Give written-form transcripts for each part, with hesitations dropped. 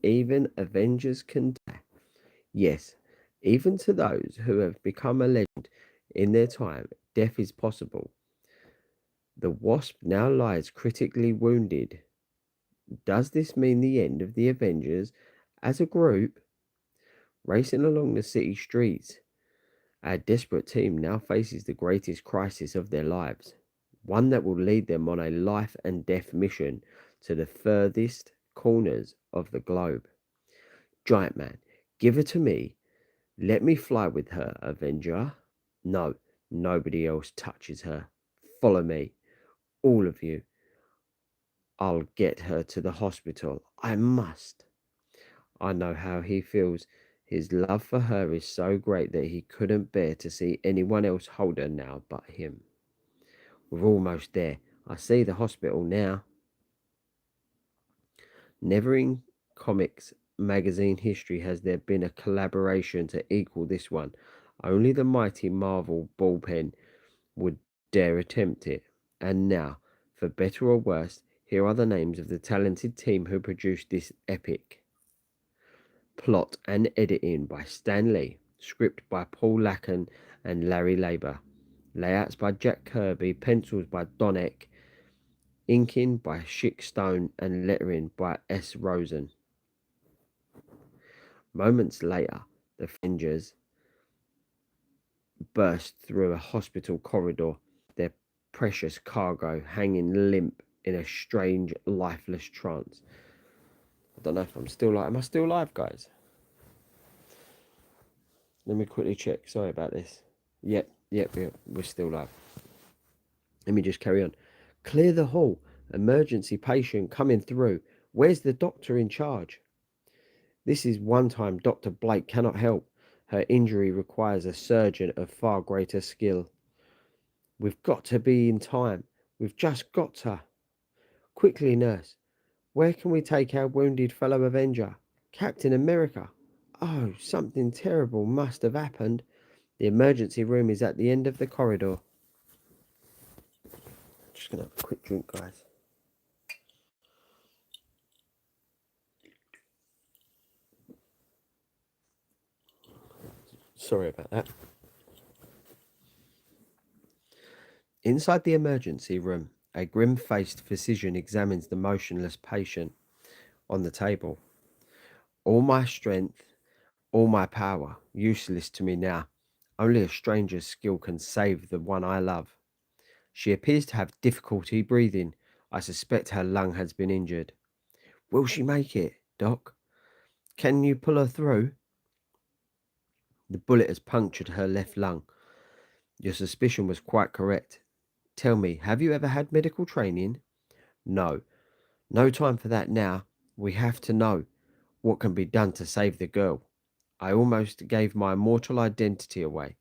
Even Avengers can die. Yes, even to those who have become a legend in their time, death is possible. The Wasp now lies critically wounded. Does this mean the end of the Avengers as a group? Racing along the city streets, our desperate team now faces the greatest crisis of their lives, one that will lead them on a life and death mission to the furthest corners of the globe. Giant Man, give her to me. Let me fly with her, Avenger. No, nobody else touches her. Follow me, all of you. I'll get her to the hospital. I must. I know how he feels. His love for her is so great that he couldn't bear to see anyone else hold her now but him. We're almost there. I see the hospital now. Never in comics magazine history has there been a collaboration to equal this one. Only the mighty Marvel ballpen would dare attempt it. And now, for better or worse, here are the names of the talented team who produced this epic. Plot and editing by Stan Lee. Script by Paul Lacken and Larry Laber. Layouts by Jack Kirby. Pencils by Don Eck. Inking by Schick Stone and lettering by S. Rosen. Moments later, the Avengers burst through a hospital corridor, their precious cargo hanging limp in a strange, lifeless trance. I don't know if I'm still live. Am I still live, guys? Let me quickly check. Sorry about this. Yep, we're still live. Let me just carry on. Clear the hall. Emergency patient coming through. Where's the doctor in charge? This is one time Dr. Blake cannot help. Her injury requires a surgeon of far greater skill. We've got to be in time. We've just got to. Quickly, nurse. Where can we take our wounded fellow Avenger? Captain America. Oh, something terrible must have happened. The emergency room is at the end of the corridor. Just gonna have a quick drink, guys. Sorry about that. Inside the emergency room, a grim-faced physician examines the motionless patient on the table. All my strength, all my power, useless to me now. Only a stranger's skill can save the one I love. She appears to have difficulty breathing. I suspect her lung has been injured. Will she make it, Doc? Can you pull her through? The bullet has punctured her left lung. Your suspicion was quite correct. Tell me, have you ever had medical training? No. No time for that now. We have to know what can be done to save the girl. I almost gave my immortal identity away.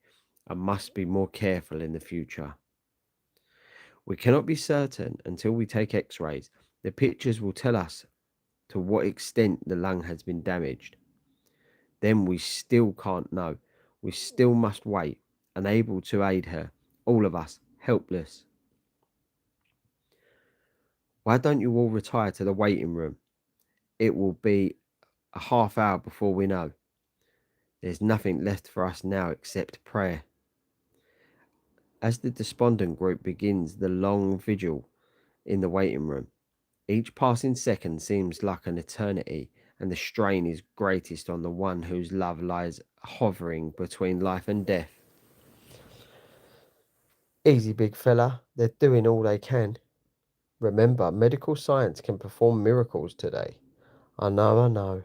I must be more careful in the future. We cannot be certain until we take x-rays. The pictures will tell us to what extent the lung has been damaged. Then we still can't know. We still must wait, unable to aid her. All of us, helpless. Why don't you all retire to the waiting room? It will be a half hour before we know. There's nothing left for us now except prayer. As the despondent group begins the long vigil in the waiting room, each passing second seems like an eternity, and the strain is greatest on the one whose love lies hovering between life and death. Easy, big fella. They're doing all they can. Remember, medical science can perform miracles today. I know.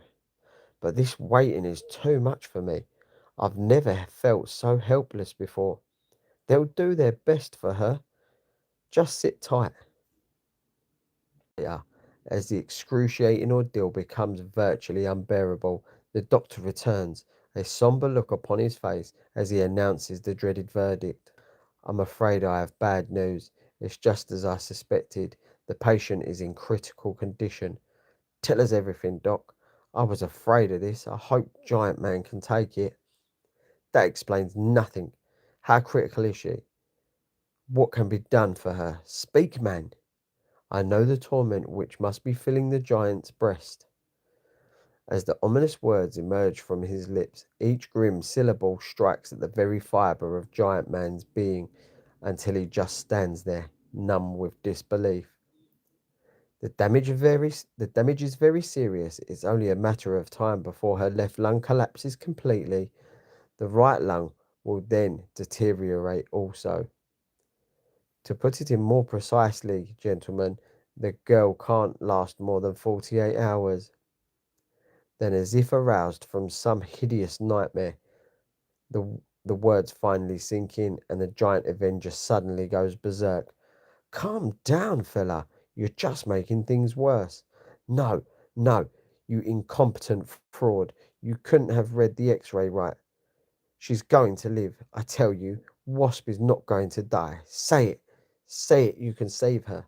But this waiting is too much for me. I've never felt so helpless before. They'll do their best for her. Just sit tight. Yeah, as the excruciating ordeal becomes virtually unbearable, the doctor returns, a somber look upon his face as he announces the dreaded verdict. I'm afraid I have bad news. It's just as I suspected. The patient is in critical condition. Tell us everything, Doc. I was afraid of this. I hope Giant Man can take it. That explains nothing. How critical is she? What can be done for her? Speak, man. I know the torment which must be filling the giant's breast. As the ominous words emerge from his lips, each grim syllable strikes at the very fibre of Giant Man's being until he just stands there, numb with disbelief. The damage is very serious. It's only a matter of time before her left lung collapses completely. The right lung will then deteriorate also. To put it in more precisely, gentlemen, the girl can't last more than 48 hours. Then, as if aroused from some hideous nightmare, the words finally sink in, and the giant Avenger suddenly goes berserk. Calm down, fella. You're just making things worse. No, no, you incompetent fraud. You couldn't have read the x-ray right. She's going to live, I tell you. Wasp is not going to die. Say it. Say it, you can save her.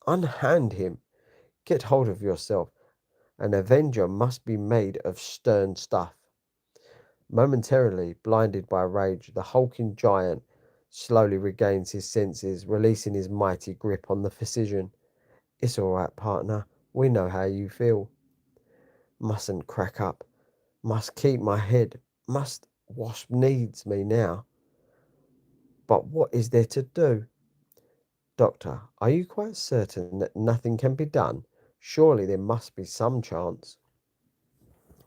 Unhand him. Get hold of yourself. An Avenger must be made of stern stuff. Momentarily blinded by rage, the hulking giant slowly regains his senses, releasing his mighty grip on the physician. It's all right, partner. We know how you feel. Mustn't crack up. Must keep my head. Must. Wasp needs me now. But what is there to do? Doctor, are you quite certain that nothing can be done? Surely there must be some chance.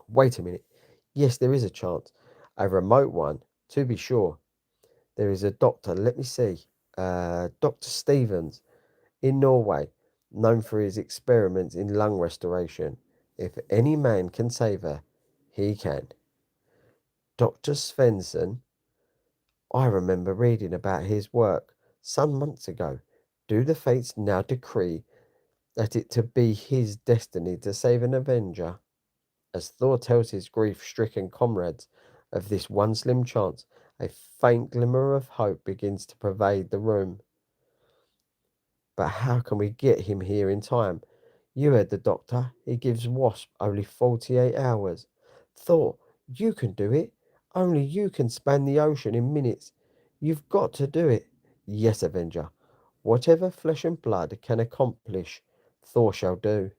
Wait a minute. Yes, there is a chance. A remote one, to be sure. There is a doctor, let me see. Dr. Stevens in Norway, known for his experiments in lung restoration. If any man can save her, he can. Dr. Svensson, I remember reading about his work some months ago. Do the fates now decree that it to be his destiny to save an Avenger? As Thor tells his grief-stricken comrades of this one slim chance, a faint glimmer of hope begins to pervade the room. But how can we get him here in time? You heard the doctor. He gives Wasp only 48 hours. Thor, you can do it. Only you can span the ocean in minutes. You've got to do it. Yes, Avenger. Whatever flesh and blood can accomplish, Thor shall do.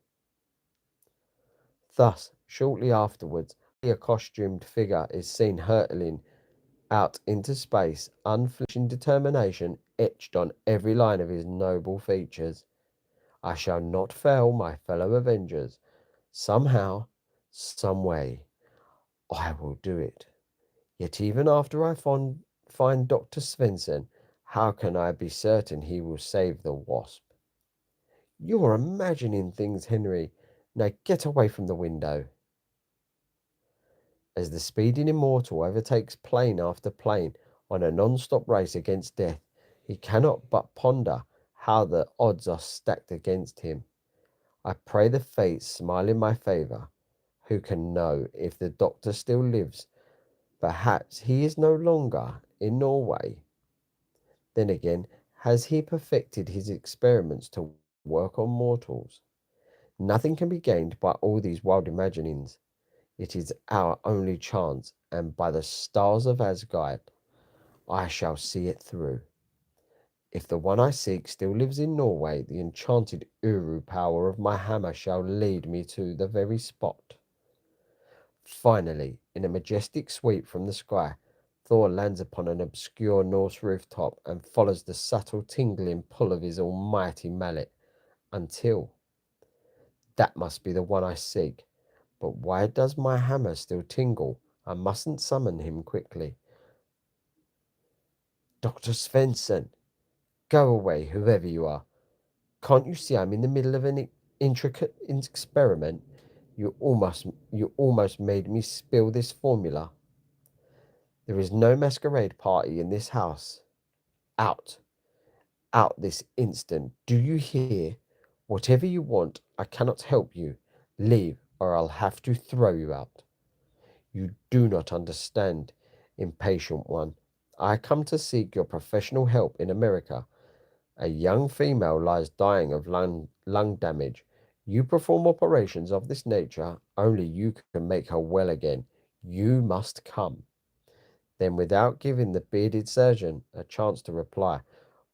Thus, shortly afterwards, a costumed figure is seen hurtling out into space, unflinching determination etched on every line of his noble features. I shall not fail my fellow Avengers. Somehow, some way, I will do it. Yet even after I find Dr. Svensson, how can I be certain he will save the Wasp? You're imagining things, Henry. Now get away from the window. As the speeding immortal overtakes plane after plane on a non-stop race against death, he cannot but ponder how the odds are stacked against him. I pray the fates smile in my favour. Who can know if the doctor still lives? Perhaps he is no longer in Norway. Then again, has he perfected his experiments to work on mortals? Nothing can be gained by all these wild imaginings. It is our only chance, and by the stars of Asgard, I shall see it through. If the one I seek still lives in Norway, the enchanted Uru power of my hammer shall lead me to the very spot. Finally, in a majestic sweep from the sky, Thor lands upon an obscure Norse rooftop and follows the subtle tingling pull of his almighty mallet until that must be the one I seek. But why does my hammer still tingle? I mustn't summon him quickly. Dr. Svensson, go away, whoever you are. Can't you see I'm in the middle of an intricate experiment? You almost made me spill this formula. There is no masquerade party in this house. Out. Out this instant. Do you hear? Whatever you want, I cannot help you. Leave, or I'll have to throw you out. You do not understand, impatient one. I come to seek your professional help in America. A young female lies dying of lung damage. You perform operations of this nature, only you can make her well again. You must come. Then, without giving the bearded surgeon a chance to reply,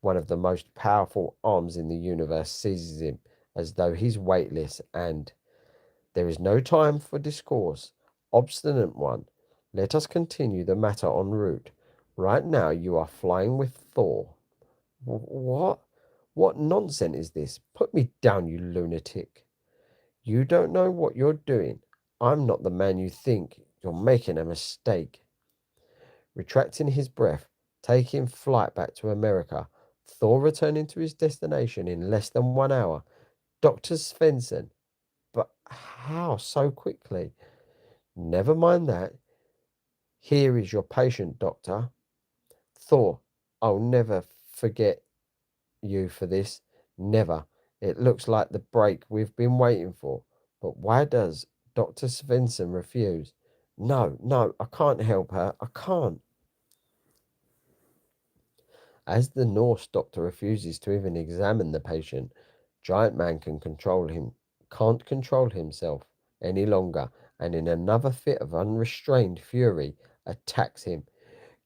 one of the most powerful arms in the universe seizes him as though he's weightless and There is no time for discourse. Obstinate one, let us continue the matter en route. Right now you are flying with Thor. What? What nonsense is this? Put me down, you lunatic. You don't know what you're doing. I'm not the man you think. You're making a mistake. Retracting his breath, taking flight back to America, Thor returning to his destination in less than 1 hour. Dr. Svensson. But how so quickly? Never mind that. Here is your patient, Doctor. Thor, I'll never forget you for this. Never. It looks like the break we've been waiting for. But why does Dr. Svensson refuse? No, no, I can't help her. I can't. As the Norse doctor refuses to even examine the patient, Giant Man can't control himself any longer, and in another fit of unrestrained fury, attacks him.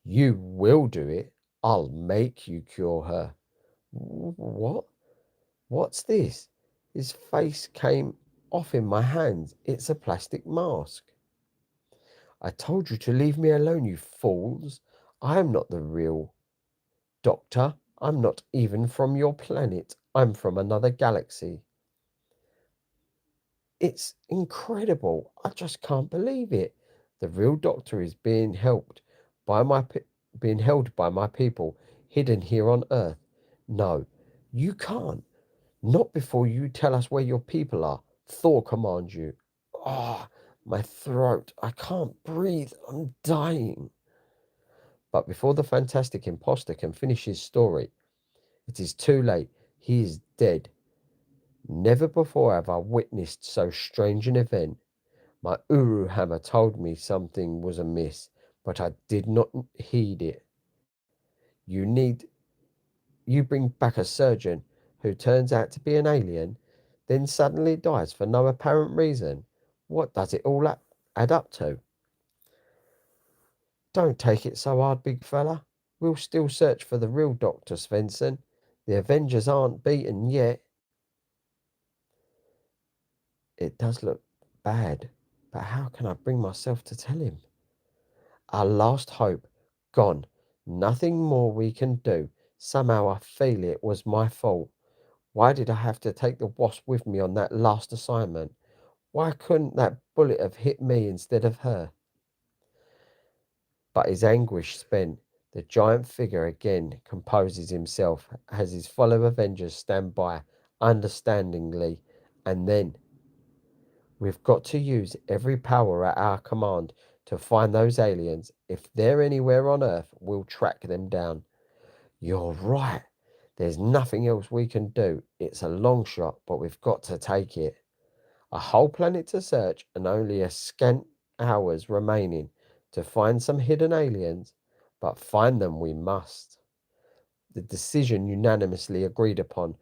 You will do it. I'll make you cure her. What? What's this? His face came off in my hands. It's a plastic mask. I told you to leave me alone, you fools. I am not the real Doctor. I'm not even from your planet. I'm from another galaxy. It's incredible. I just can't believe it. The real Doctor is by my being held by my people, hidden here on Earth. No, you can't. Not before you tell us where your people are. Thor commands you. Ah, my throat. I can't breathe. I'm dying. But before the fantastic impostor can finish his story, it is too late. He is dead. Never before have I witnessed so strange an event. My Uru hammer told me something was amiss, but I did not heed it. You need you bring back a surgeon who turns out to be an alien, then suddenly dies for no apparent reason. What does it all add up to? Don't take it so hard, big fella. We'll still search for the real Dr. Svensson. The Avengers aren't beaten yet. It does look bad, but how can I bring myself to tell him? Our last hope gone. Nothing more we can do. Somehow I feel it was my fault. Why did I have to take the Wasp with me on that last assignment? Why couldn't that bullet have hit me instead of her? But his anguish spent, the giant figure again composes himself as his fellow Avengers stand by understandingly, and then we've got to use every power at our command to find those aliens. If they're anywhere on Earth, we'll track them down. You're right. There's nothing else we can do. It's a long shot, but we've got to take it. A whole planet to search and only a scant hours remaining to find some hidden aliens, but find them we must. The decision unanimously agreed upon,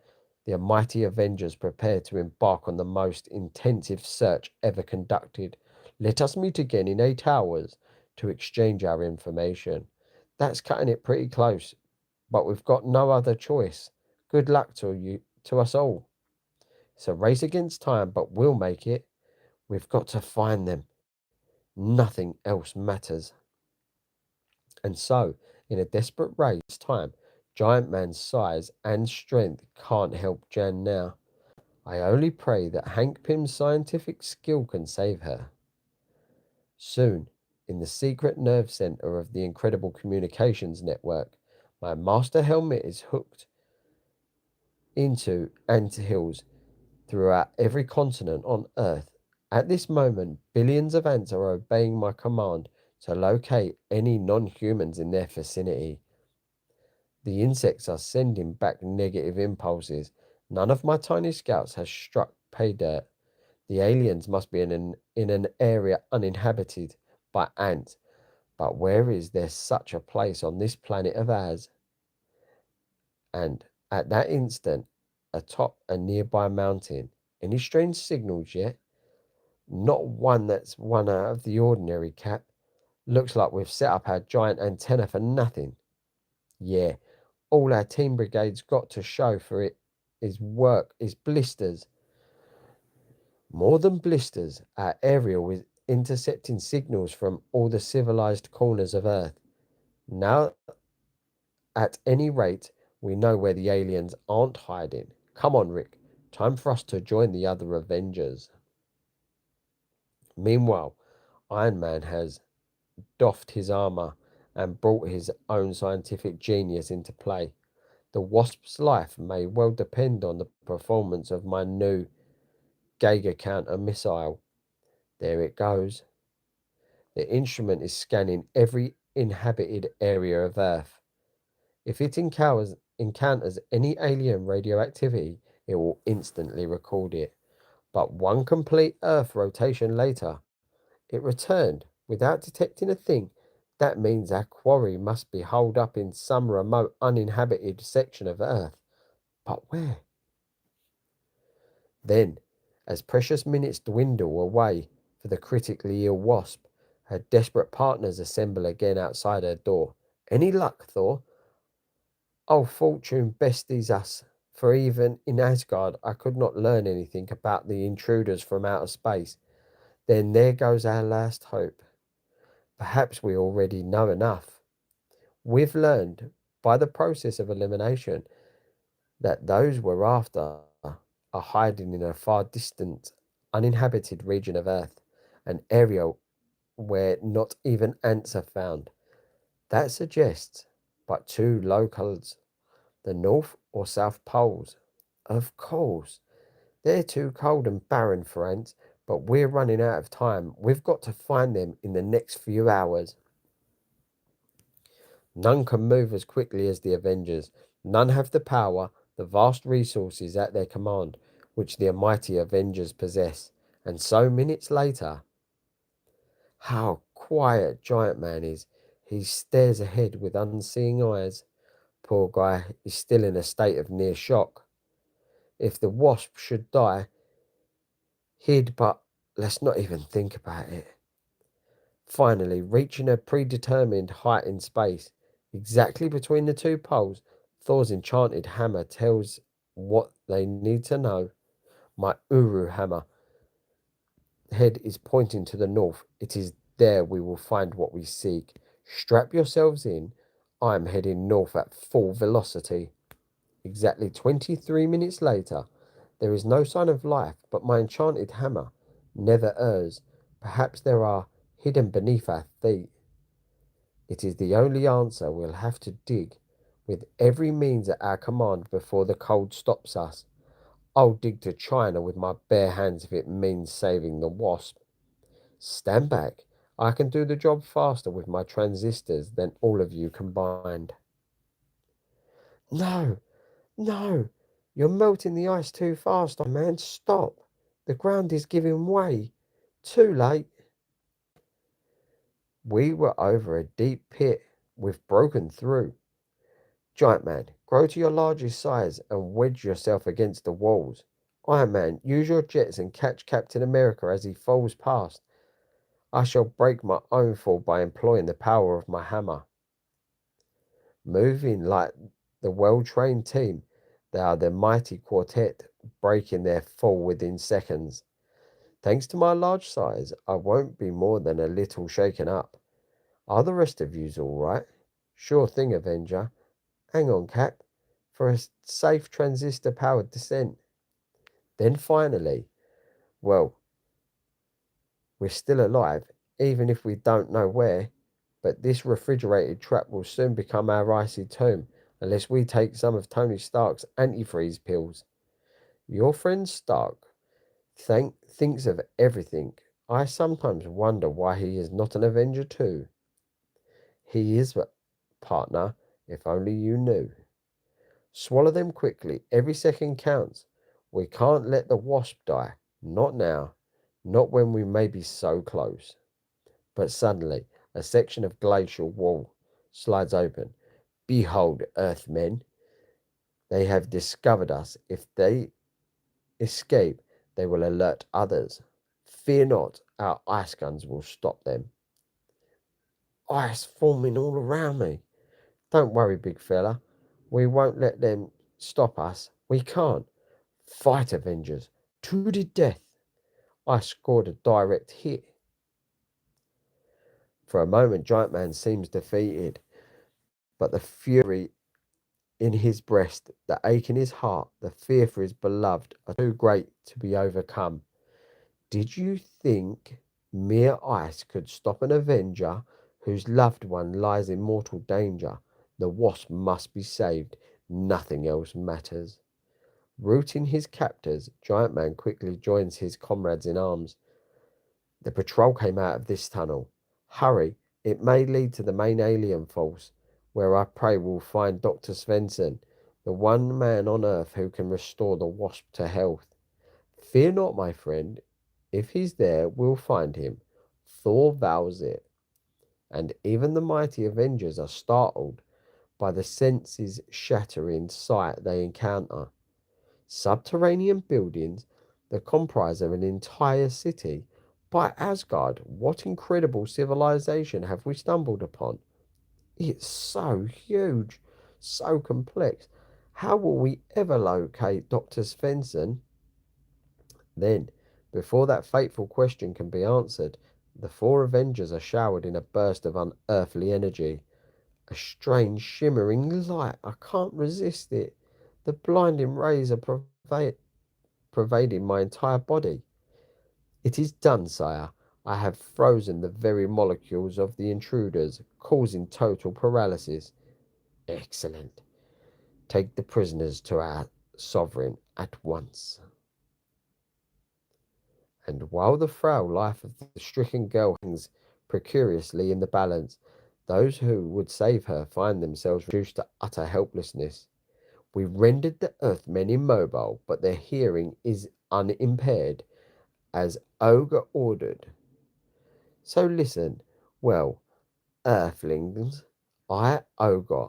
the mighty Avengers prepared to embark on the most intensive search ever conducted. Let us meet again in 8 hours to exchange our information. That's cutting it pretty close, but we've got no other choice. Good luck to us all. It's a race against time, but we'll make it. We've got to find them. Nothing else matters. And so, in a desperate race, time, Giant Man's size and strength can't help Jan now. I only pray that Hank Pym's scientific skill can save her. Soon, in the secret nerve center of the incredible communications network, my master helmet is hooked into anthills throughout every continent on Earth. At this moment, billions of ants are obeying my command to locate any non humans in their vicinity. The insects are sending back negative impulses. None of my tiny scouts has struck pay dirt. The aliens must be in an area uninhabited by ants. But where is there such a place on this planet of ours? And at that instant, atop a nearby mountain, any strange signals yet? Not one that's one out of the ordinary, Cap. Looks like we've set up our giant antenna for nothing. Yeah, all our team brigade's got to show for it is work, is blisters. More than blisters, our aerial is intercepting signals from all the civilized corners of Earth. Now, at any rate, we know where the aliens aren't hiding. Come on, Rick. Time for us to join the other Avengers. Meanwhile, Iron Man has doffed his armor and brought his own scientific genius into play. The Wasp's life may well depend on the performance of my new Geiger counter missile. There it goes. The instrument is scanning every inhabited area of Earth. If it encounters any alien radioactivity, it will instantly record it. But one complete Earth rotation later, it returned without detecting a thing. That means our quarry must be holed up in some remote uninhabited section of Earth. But where? Then, as precious minutes dwindle away for the critically ill Wasp, her desperate partners assemble again outside her door. Any luck, Thor? Oh, fortune besties us, for even in Asgard I could not learn anything about the intruders from outer space. Then there goes our last hope. Perhaps we already know enough. We've learned, by the process of elimination, that those we're after are hiding in a far distant, uninhabited region of Earth, an area where not even ants are found. That suggests but two locales, the North or South Poles. Of course, they're too cold and barren for ants, but we're running out of time. We've got to find them in the next few hours. None can move as quickly as the Avengers. None have the power, the vast resources at their command, which the mighty Avengers possess. And so, minutes later, how quiet Giant Man is. He stares ahead with unseeing eyes. Poor guy is still in a state of near shock. If the Wasp should die, but let's not even think about it. Finally, reaching a predetermined height in space, exactly between the two poles, Thor's enchanted hammer tells what they need to know. My Uru hammer head is pointing to the north. It is there we will find what we seek. Strap yourselves in. I am heading north at full velocity. Exactly 23 minutes later, there is no sign of life, but my enchanted hammer never errs. Perhaps there are hidden beneath our feet. It is the only answer. We'll have to dig with every means at our command before the cold stops us. I'll dig to China with my bare hands if it means saving the Wasp. Stand back. I can do the job faster with my transistors than all of you combined. No, no, you're melting the ice too fast, man. Stop. The ground is giving way. Too late. We were over a deep pit. We've broken through. Giant Man, grow to your largest size and wedge yourself against the walls. Iron Man, use your jets and catch Captain America as he falls past. I shall break my own fall by employing the power of my hammer. Moving like the well-trained team, they are the mighty quartet, breaking their fall within seconds. Thanks to my large size, I won't be more than a little shaken up. Are the rest of yous all right? Sure thing, Avenger. Hang on, Cap, for a safe transistor-powered descent. Then finally, well, we're still alive, even if we don't know where, but this refrigerated trap will soon become our icy tomb unless we take some of Tony Stark's antifreeze pills. Your friend Stark thinks of everything. I sometimes wonder why he is not an Avenger too. He is, partner, if only you knew. Swallow them quickly. Every second counts. We can't let the Wasp die. Not now. Not when we may be so close. But suddenly, a section of glacial wall slides open. Behold, Earthmen. They have discovered us. If they escape, they will alert others. Fear not, our ice guns will stop them. Ice forming all around me. Don't worry, big fella. We won't let them stop us. We can't. Fight, Avengers. To the death. I scored a direct hit. For a moment, Giant Man seems defeated, but the fury in his breast, the ache in his heart, the fear for his beloved are too great to be overcome. Did you think mere ice could stop an Avenger whose loved one lies in mortal danger? The Wasp must be saved. Nothing else matters. Routing his captors, Giant Man quickly joins his comrades in arms. The patrol came out of this tunnel. Hurry, it may lead to the main alien force, where I pray we'll find Dr. Svensson, the one man on Earth who can restore the Wasp to health. Fear not, my friend. If he's there, we'll find him. Thor vows it. And even the mighty Avengers are startled by the senses shattering sight they encounter. Subterranean buildings that comprise of an entire city. By Asgard, what incredible civilization have we stumbled upon? It's so huge, so complex. How will we ever locate Dr. Svensson? Then, before that fateful question can be answered, the four Avengers are showered in a burst of unearthly energy. A strange shimmering light. I can't resist it. The blinding rays are pervading my entire body. It is done, sire. I have frozen the very molecules of the intruders, causing total paralysis. Excellent. Take the prisoners to our sovereign at once. And while the frail life of the stricken girl hangs precariously in the balance, those who would save her find themselves reduced to utter helplessness. We rendered the Earthmen immobile, but their hearing is unimpaired, as Ogre ordered. So listen, well, Earthlings, I, Ogre,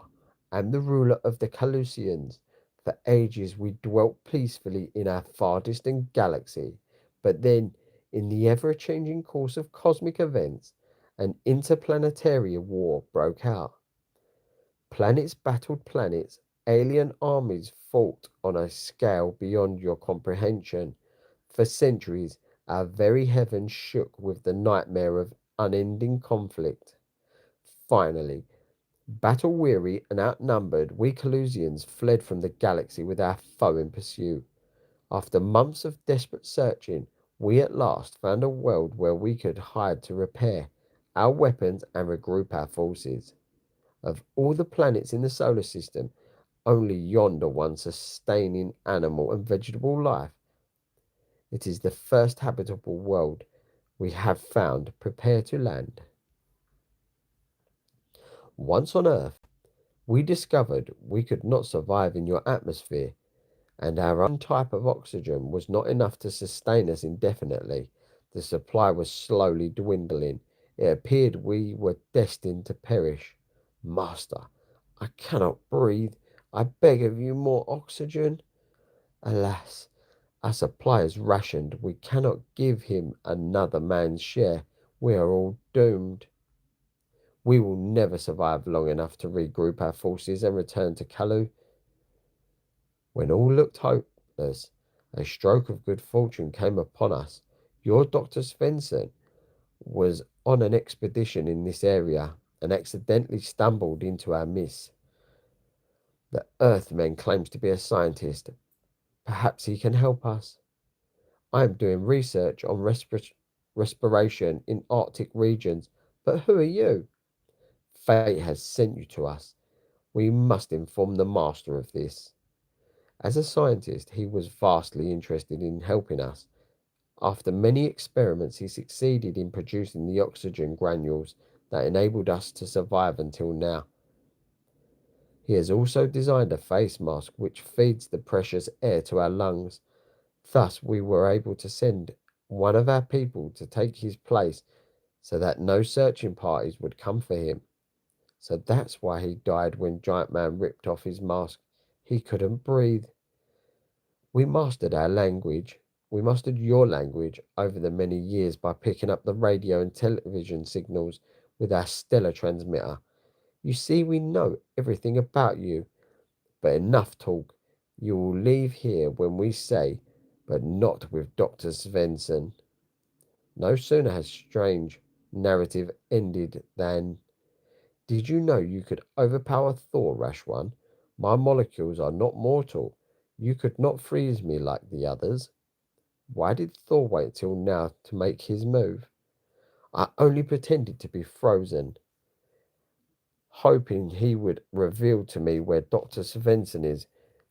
am the ruler of the Kallusians. For ages we dwelt peacefully in our far distant galaxy, but then, in the ever changing course of cosmic events, an interplanetary war broke out. Planets battled planets, alien armies fought on a scale beyond your comprehension. For centuries, our very heavens shook with the nightmare of unending conflict. Finally, battle weary and outnumbered, we Kallusians fled from the galaxy with our foe in pursuit. After months of desperate searching, we at last found a world where we could hide to repair our weapons and regroup our forces. Of all the planets in the solar system, only yonder one sustaining animal and vegetable life. It is the first habitable world we have found. Prepare to land. Once on Earth, we discovered we could not survive in your atmosphere, and our own type of oxygen was not enough to sustain us indefinitely. The supply was slowly dwindling. It appeared we were destined to perish. Master, I cannot breathe. I beg of you more oxygen. Alas, our supply is rationed. We cannot give him another man's share. We are all doomed. We will never survive long enough to regroup our forces and return to Kallu. When all looked hopeless, a stroke of good fortune came upon us. Your Dr. Svensson was on an expedition in this area and accidentally stumbled into our midst. The Earthman claims to be a scientist. Perhaps he can help us. I am doing research on respiration in Arctic regions. But who are you? Fate has sent you to us. We must inform the master of this. As a scientist, he was vastly interested in helping us. After many experiments, he succeeded in producing the oxygen granules that enabled us to survive until now. He has also designed a face mask which feeds the precious air to our lungs. Thus, we were able to send one of our people to take his place so that no searching parties would come for him. So that's why he died when Giant Man ripped off his mask. He couldn't breathe. We mastered our language. We mastered your language over the many years by picking up the radio and television signals with our stellar transmitter. You see, we know everything about you. But enough talk. You will leave here when we say, but not with Dr. Svensson. No sooner has strange narrative ended than, did you know you could overpower Thor, Rash One? My molecules are not mortal. You could not freeze me like the others. Why did Thor wait till now to make his move? I only pretended to be frozen, hoping he would reveal to me where Dr. Svensson is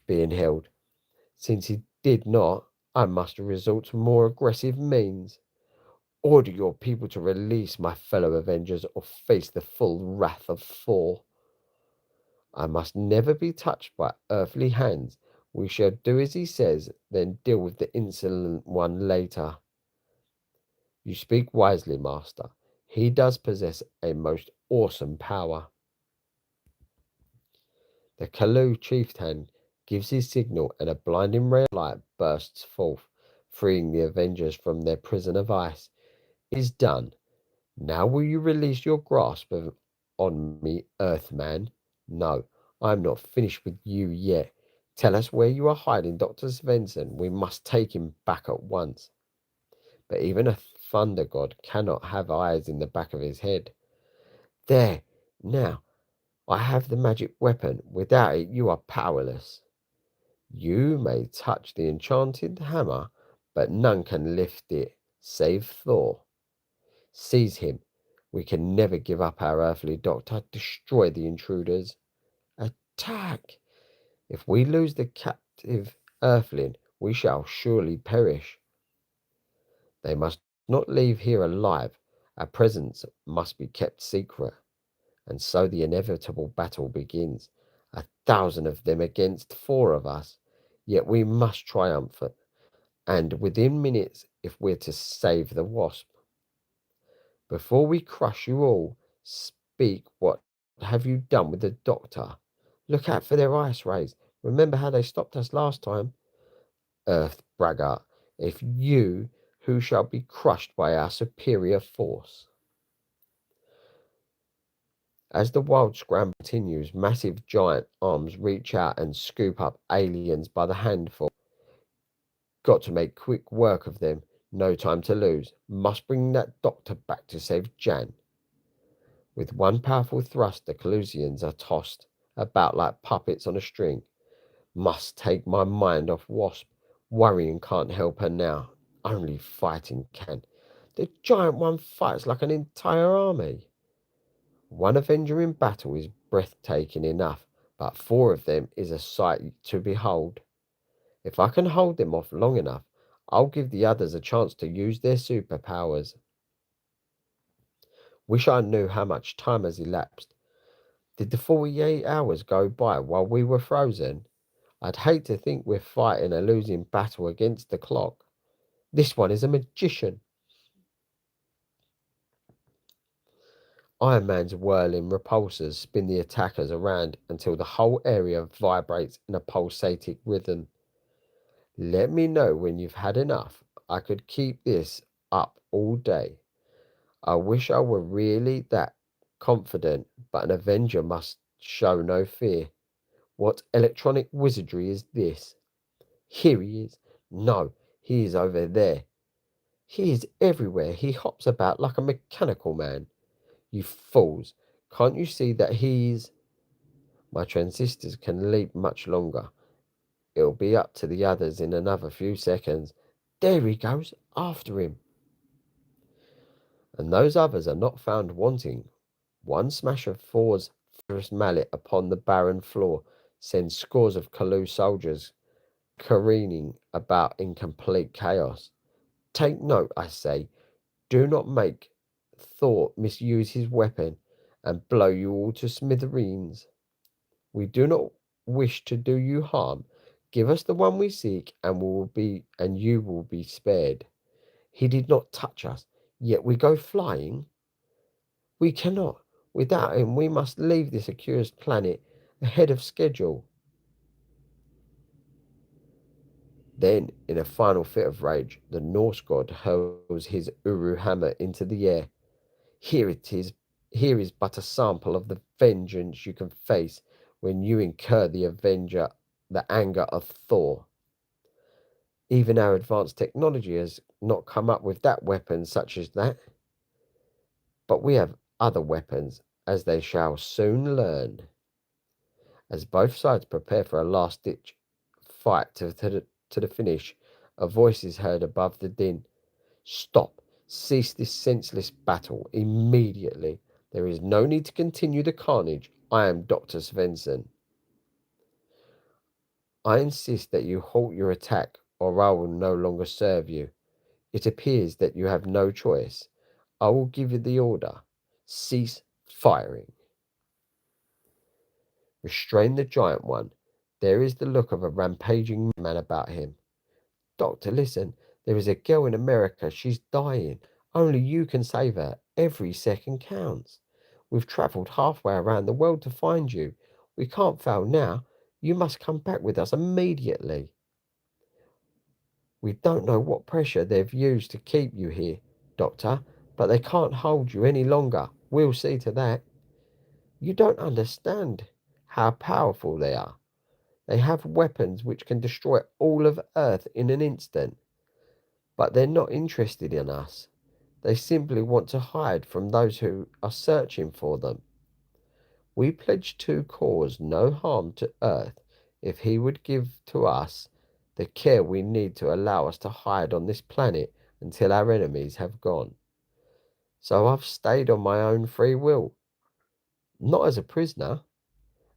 being held. Since he did not, I must resort to more aggressive means. Order your people to release my fellow Avengers or face the full wrath of Thor. I must never be touched by earthly hands. We shall do as he says, then deal with the insolent one later. You speak wisely, Master. He does possess a most awesome power. The Kallu chieftain gives his signal, and a blinding ray of light bursts forth, freeing the Avengers from their prison of ice. It is done. Now will you release your on me, Earthman? No, I am not finished with you yet. Tell us where you are hiding Dr. Svensson. We must take him back at once. But even a thunder god cannot have eyes in the back of his head. There, now, I have the magic weapon. Without it, you are powerless. You may touch the enchanted hammer, but none can lift it save Thor. Seize him. We can never give up our earthly doctor. Destroy the intruders. Attack! If we lose the captive earthling, we shall surely perish. They must not leave here alive. Our presence must be kept secret. And so the inevitable battle begins. 1,000 of them against 4 of us. Yet we must triumph, and within minutes if we're to save the Wasp. Before we crush you all, speak, what have you done with the doctor? Look out for their ice rays. Remember how they stopped us last time? Earth braggart, if you who shall be crushed by our superior force. As the wild scramble continues, massive giant arms reach out and scoop up aliens by the handful. Got to make quick work of them. No time to lose. Must bring that doctor back to save Jan. With one powerful thrust, the Kallusians are tossed about like puppets on a string. Must take my mind off Wasp. Worrying can't help her now. Only fighting can. The giant one fights like an entire army. One Avenger in battle is breathtaking enough, but 4 of them is a sight to behold. If I can hold them off long enough, I'll give the others a chance to use their superpowers. Wish I knew how much time has elapsed. Did the 48 hours go by while we were frozen? I'd hate to think we're fighting a losing battle against the clock. This one is a magician. Iron Man's whirling repulsors spin the attackers around until the whole area vibrates in a pulsating rhythm. Let me know when you've had enough. I could keep this up all day. I wish I were really that confident, but an Avenger must show no fear. What electronic wizardry is this? Here he is. No, he is over there. He is everywhere. He hops about like a mechanical man. You fools, can't you see that he's... My transistors can leap much longer. It'll be up to the others in another few seconds. There he goes, after him. And those others are not found wanting. One smash of Thor's fierce mallet upon the barren floor sends scores of Kallu soldiers careening about in complete chaos. Take note, I say, do not make Thor misuse his weapon and blow you all to smithereens. We do not wish to do you harm. Give us the one we seek, and you will be spared. He did not touch us, yet we go flying. We cannot. Without him, we must leave this accursed planet ahead of schedule. Then, in a final fit of rage, the Norse god hurls his Uru hammer into the air. Here it is. Here is but a sample of the vengeance you can face when you incur the anger of Thor. Even our advanced technology has not come up with that weapon such as that. But we have other weapons, as they shall soon learn. As both sides prepare for a last-ditch fight to the finish, a voice is heard above the din. Stop! Cease this senseless battle immediately. There is no need to continue the carnage. I am Dr. Svensson. I insist that you halt your attack, or I will no longer serve you. It appears that you have no choice. I will give you the order. Cease firing. Restrain the giant one. There is the look of a rampaging man about him. Doctor, listen. There is a girl in America. She's dying. Only you can save her. Every second counts. We've travelled halfway around the world to find you. We can't fail now. You must come back with us immediately. We don't know what pressure they've used to keep you here, Doctor, but they can't hold you any longer. We'll see to that. You don't understand how powerful they are. They have weapons which can destroy all of Earth in an instant. But they're not interested in us. They simply want to hide from those who are searching for them. We pledge to cause no harm to Earth if he would give to us the care we need to allow us to hide on this planet until our enemies have gone. So I've stayed on my own free will, not as a prisoner.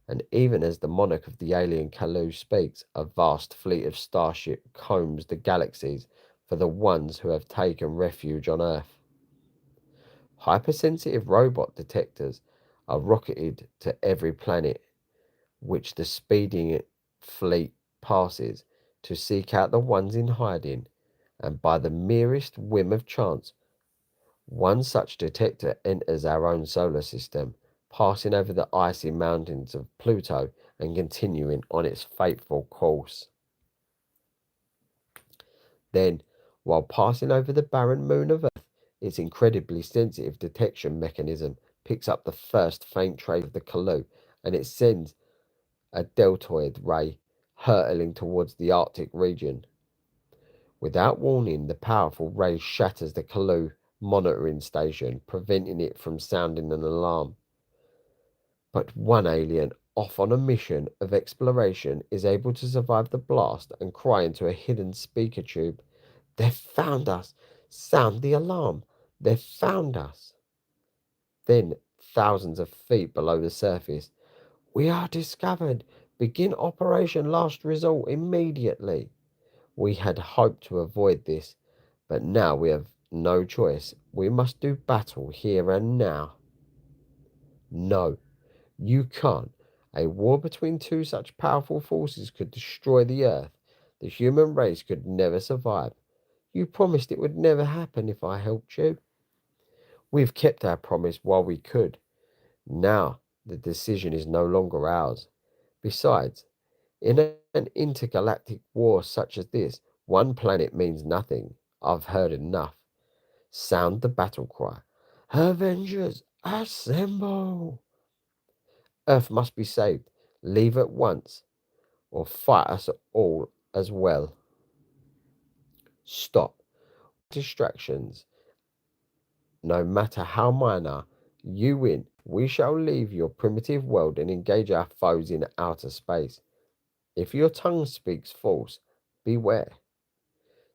And even as the monarch of the alien Kallu speaks, a vast fleet of starship combs the galaxies for the ones who have taken refuge on Earth. Hypersensitive robot detectors are rocketed to every planet which the speeding fleet passes to seek out the ones in hiding, and by the merest whim of chance, one such detector enters our own solar system, passing over the icy mountains of Pluto and continuing on its fateful course. Then, while passing over the barren moon of Earth, its incredibly sensitive detection mechanism picks up the first faint trace of the Kallu, and it sends a deltoid ray hurtling towards the Arctic region. Without warning, the powerful ray shatters the Kallu monitoring station, preventing it from sounding an alarm. But one alien, off on a mission of exploration, is able to survive the blast and cry into a hidden speaker tube, "They've found us! Sound the alarm! They've found us!" Then, thousands of feet below the surface, "We are discovered! Begin Operation Last Resort immediately!" We had hoped to avoid this, but now we have no choice. We must do battle here and now. No, you can't. A war between two such powerful forces could destroy the Earth. The human race could never survive. You promised it would never happen if I helped you. We've kept our promise while we could. Now the decision is no longer ours. Besides, in an intergalactic war such as this, one planet means nothing. I've heard enough. Sound the battle cry. Avengers, assemble! Earth must be saved. Leave at once, or fight us all as well. Stop. Distractions, no matter how minor, you win. We shall leave your primitive world and engage our foes in outer space. If your tongue speaks false, beware.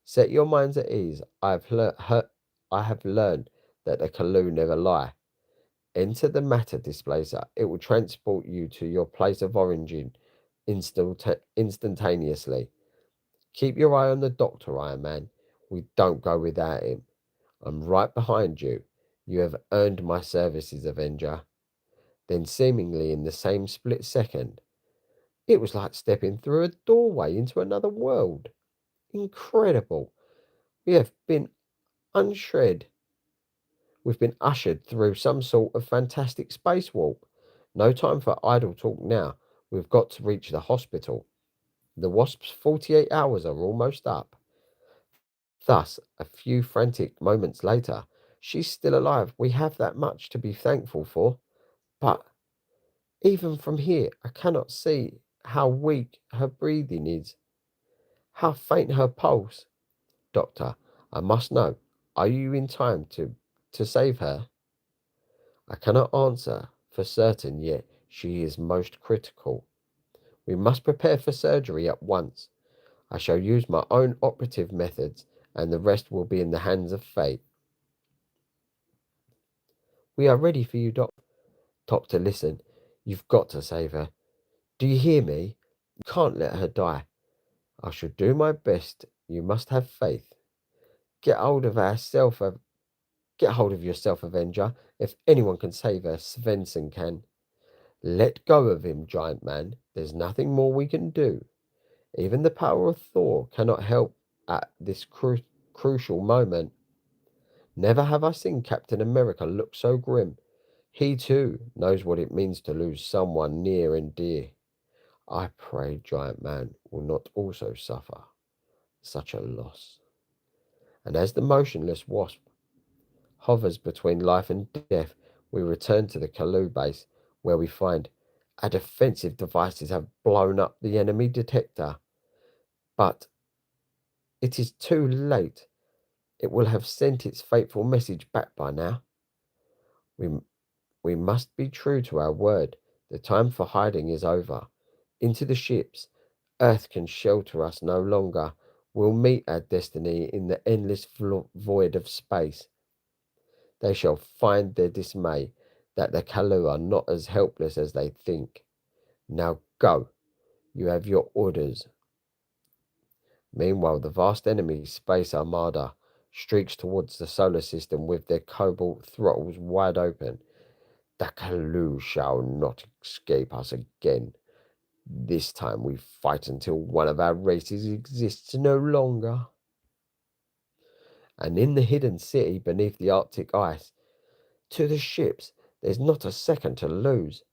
Set your minds at ease. I have learned that the Kallu never lie. Enter the matter displacer. It will transport you to your place of origin instantaneously. Keep your eye on the doctor, Iron Man. We don't go without him. I'm right behind you. You have earned my services, Avenger. Then, seemingly in the same split second, it was like stepping through a doorway into another world. Incredible. We have been unshred. We've been ushered through some sort of fantastic space warp. No time for idle talk now. We've got to reach the hospital. The Wasp's 48 hours are almost up. Thus, a few frantic moments later, she's still alive. We have that much to be thankful for. But even from here, I cannot see how weak her breathing is. How faint her pulse! Doctor, I must know, are you in time to save her? I cannot answer for certain, yet she is most critical. We must prepare for surgery at once. I shall use my own operative methods, and the rest will be in the hands of fate. We are ready for you, Doctor. Listen, you've got to save her. Do you hear me? You can't let her die. I shall do my best. You must have faith. Get hold of ourself. Get hold of yourself, Avenger. If anyone can save her, Svensson can. Let go of him, giant man. There's nothing more we can do. Even the power of Thor cannot help at this crucial moment. Never have I seen Captain America look so grim. He too knows what it means to lose someone near and dear. I pray Giant Man will not also suffer such a loss. And as the motionless wasp hovers between life and death, we return to the Kallu base, where we find our defensive devices have blown up the enemy detector. But it is too late. It will have sent its fateful message back by now. We, we must be true to our word. The time for hiding is over. Into the ships. Earth can shelter us no longer. We'll meet our destiny in the endless void of space. They shall find their dismay that the Kallu are not as helpless as they think. Now go. You have your orders. Meanwhile, the vast enemy space armada streaks towards the solar system with their cobalt throttles wide open. The Kallu shall not escape us again. This time we fight until one of our races exists no longer. And in the hidden city beneath the Arctic ice, to the ships, there's not a second to lose.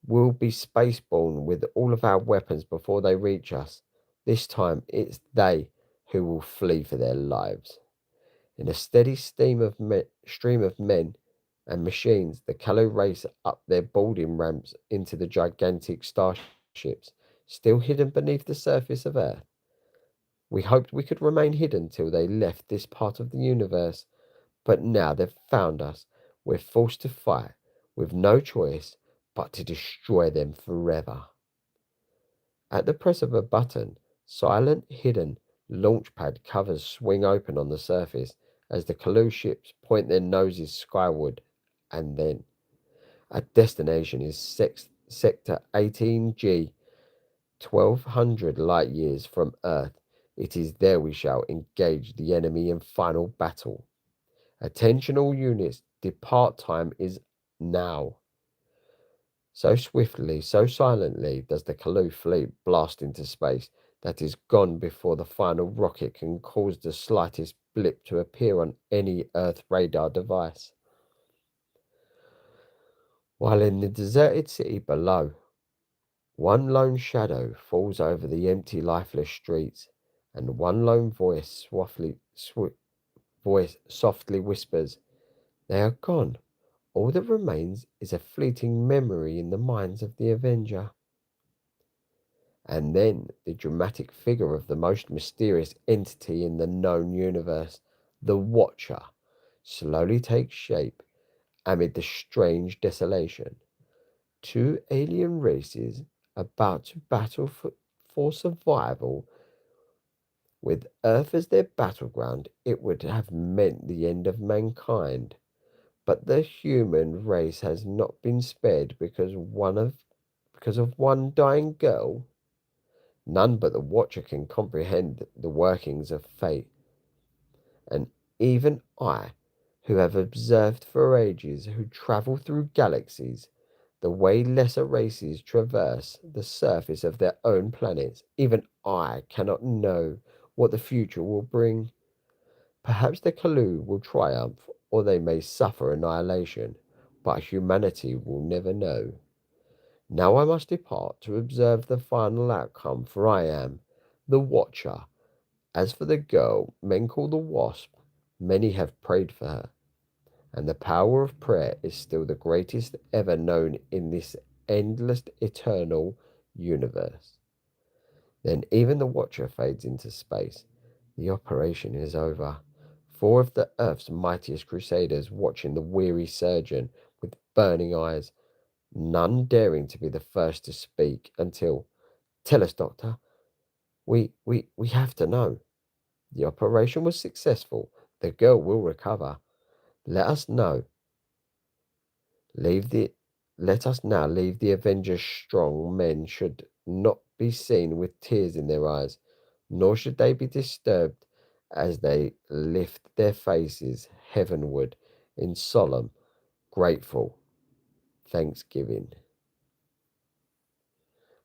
We'll be spaceborne with all of our weapons before they reach us. This time it's they who will flee for their lives. In a steady stream of men and machines, the Kallu race up their boarding ramps into the gigantic starships, still hidden beneath the surface of Earth. We hoped we could remain hidden till they left this part of the universe, but now they've found us. We're forced to fight, with no choice but to destroy them forever. At the press of a button, silent, hidden launchpad covers swing open on the surface as the Kallu ships point their noses skyward, and then our destination is Sector 18G, 1200 light years from Earth. It is there we shall engage the enemy in final battle. Attention all units, depart time is now. So swiftly, so silently does the Kallu fleet blast into space that is gone before the final rocket can cause the slightest blip to appear on any Earth radar device. While in the deserted city below, one lone shadow falls over the empty, lifeless streets, and one lone voice softly whispers, "They are gone. All that remains is a fleeting memory in the minds of the Avenger." And then the dramatic figure of the most mysterious entity in the known universe, the Watcher, slowly takes shape amid the strange desolation. Two alien races about to battle for survival. With Earth as their battleground, it would have meant the end of mankind. But the human race has not been spared because of one dying girl. None but the Watcher can comprehend the workings of fate, and even I, who have observed for ages, who travel through galaxies, the way lesser races traverse the surface of their own planets, even I cannot know what the future will bring. Perhaps the Kallu will triumph, or they may suffer annihilation, but humanity will never know. Now I must depart to observe the final outcome, for I am the Watcher. As for the girl men call the Wasp, many have prayed for her, and the power of prayer is still the greatest ever known in this endless, eternal universe. Then even the Watcher fades into space. The operation is over. 4 of the Earth's mightiest crusaders watching the weary surgeon with burning eyes, none daring to be the first to speak until, "Tell us, Doctor. We have to know. The operation was successful. The girl will recover. Let us know. Leave the Let us now leave the Avengers strong men should not be seen with tears in their eyes, nor should they be disturbed as they lift their faces heavenward in solemn, grateful thanksgiving."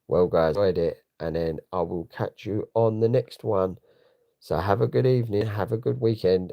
Well, guys, I enjoyed it, and then I will catch you on the next one. So have a good evening, have a good weekend.